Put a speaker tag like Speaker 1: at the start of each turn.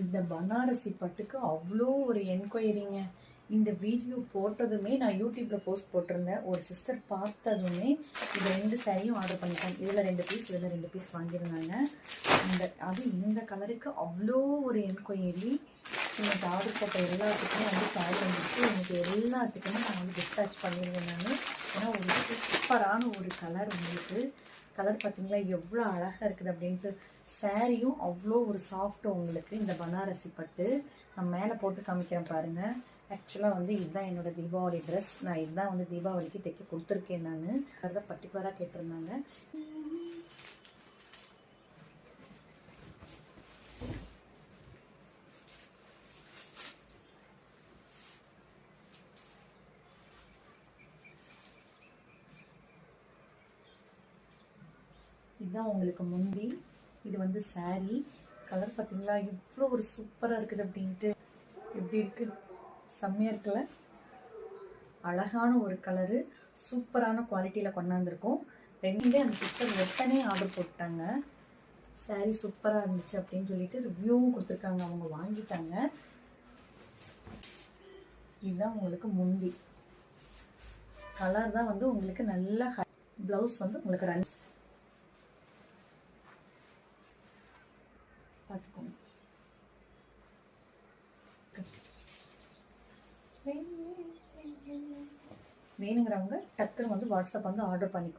Speaker 1: இந்த பனாரசி பட்டுக்கு அவ்வளோ ஒரு என்கொயரிங்க. இந்த வீடியோ போட்டதுமே நான் யூடியூப்ல போஸ்ட் போட்டிருந்தேன். ஒரு சிஸ்டர் பார்த்ததுமே இது 2 சாரியும் ஆர்டர் பண்ணிட்டாங்க. இதில் 2 பீஸ், இதில் 2 பீஸ் வாங்கியிருந்தாங்க. இந்த கலருக்கு அவ்வளோ ஒரு என்கொயரி. எனக்கு ஆர்டர் போட்ட எல்லாத்துக்குமே வந்து சாரி வந்துச்சு. எனக்கு எல்லாத்துக்குமே நான் வந்து டிஸ்பேட்ச் பண்ணிடுவேன் நான். ஏன்னா ஒரு சூப்பரான ஒரு கலர் உங்களுக்கு. கலர் பார்த்தீங்களா எவ்வளோ அழகாக இருக்குது அப்படின்ட்டு. சாரியும் அவ்வளோ ஒரு சாஃப்ட்டு உங்களுக்கு. இந்த பனாரசி பட்டு நான் மேலே போட்டு காமிக்கிறேன் பாருங்கள். ஆக்சுவலாக வந்து இதுதான் என்னோடய தீபாவளி ட்ரெஸ். நான் இதுதான் வந்து தீபாவளிக்கு தைக்க கொடுத்துருக்கேன். நான் அதுதான் பர்டிகுலராக கேட்டிருந்தாங்க. இதுதான் உங்களுக்கு முந்தி. இது வந்து சாரி. கலர் பார்த்தீங்களா இவ்வளோ ஒரு சூப்பராக இருக்குது அப்படின்ட்டு. எப்படி இருக்குது, செம்மையாக இருக்குல்ல. அழகான ஒரு கலரு, சூப்பரான குவாலிட்டியில் கொண்டாந்துருக்கோம். ரெண்டுமே அந்த சிஸ்டர் ஒட்டனே ஆர்டர் போட்டாங்க. சாரி சூப்பராக இருந்துச்சு அப்படின்னு சொல்லிட்டு ரிவ்யூவும் கொடுத்துருக்காங்க. அவங்க வாங்கிட்டாங்க. இதுதான் உங்களுக்கு முந்தி. கலர் தான் வந்து உங்களுக்கு நல்ல ப்ளவுஸ் வந்து உங்களுக்கு ரன்ஸ் பார்த்துக்கோங்க. வேணுங்கிறவங்க டக்குன்னு வந்து வாட்ஸ்அப் வந்து ஆர்டர் பண்ணிக்கோங்க.